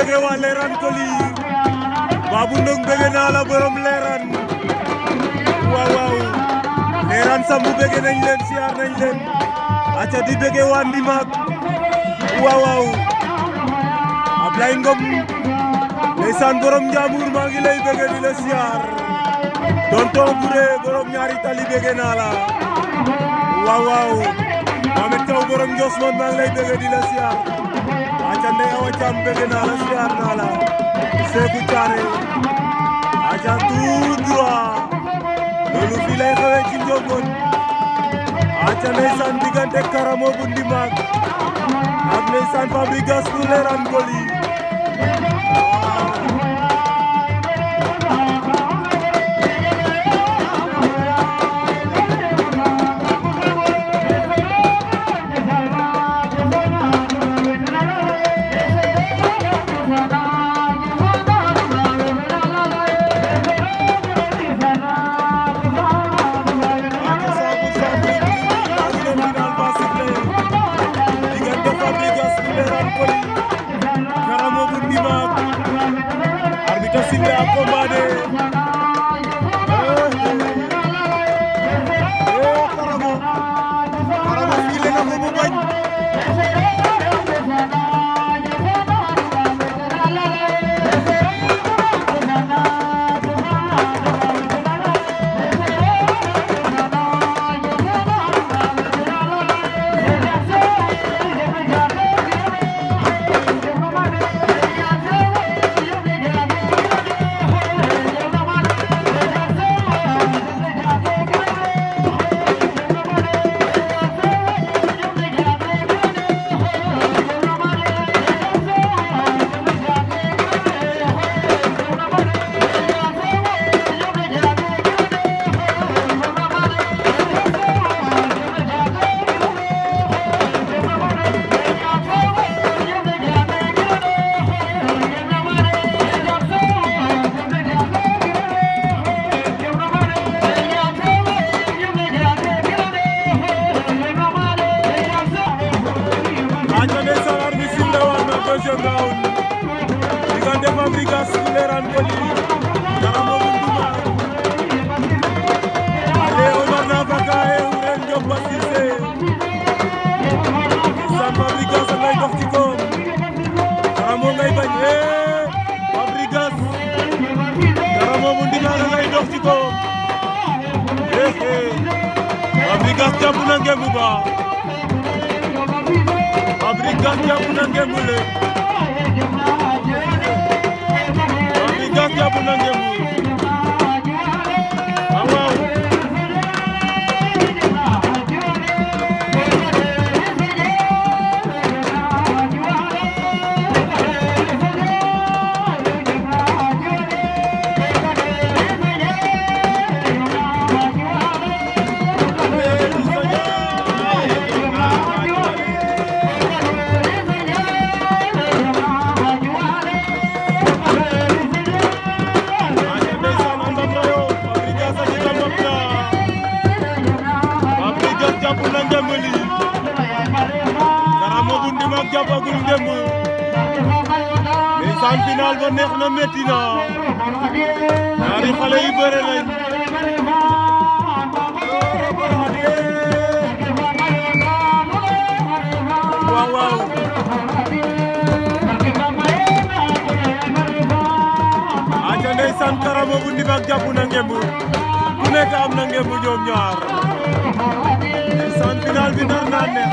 bëgg waa Leerane Coly Babou Ndong bëgg naa la borom Leerane waaw waaw Leerane Sambu bëgg nañ leen siyaar nañ leen aca di bëgg waa Ndimak waaw waaw Ablaye Ngom ndeysaan borom Njaambur maa ngi lay bëgg di la siyaar Tonton Bouré borom ñaari tali bëgg naa la waaw waaw Mohamed Thiaw borom Ndios Mon maa ngi lay bëgg di la siyaar aca Ndeye Awa Thiam bëgg naa la siyaar naa la Seeku Thiaré aca tout droit loolu fii lay xewee ci Njogon aca ndeysaan diggante Karamo bu Ndimak ak ndeysaan Fabregas bu Leerane Coly Karamo bu Ndimak arbitre sifflé a commandé Karamo fiile na ko mu bañ deuxième round diggante Fabregas bu Leerane Coly Karamo bu Ndimak ale Omar Nafaka e Wuren Diop ba Cissé san Fabregas ngay dox ci koom Karamo ngay bañ Fabregas Karamo bu Ndimak ngay dox ci koom Fabregas jàpp na ngemb ba Fabregas jàpp na ngemb le Fabregas jàpp na ngemb waaw waaw Karamo bu Ndimak jàppagul ngemb ndeysaan final ba neex na metti na ñaari xale yi bëre lañ waaw waaw aca ndeysaan Karamo bu Ndimak jàpp na ngemb ku nekk am na ngemb ñoom ñaar ndeysaan final bi nar na neex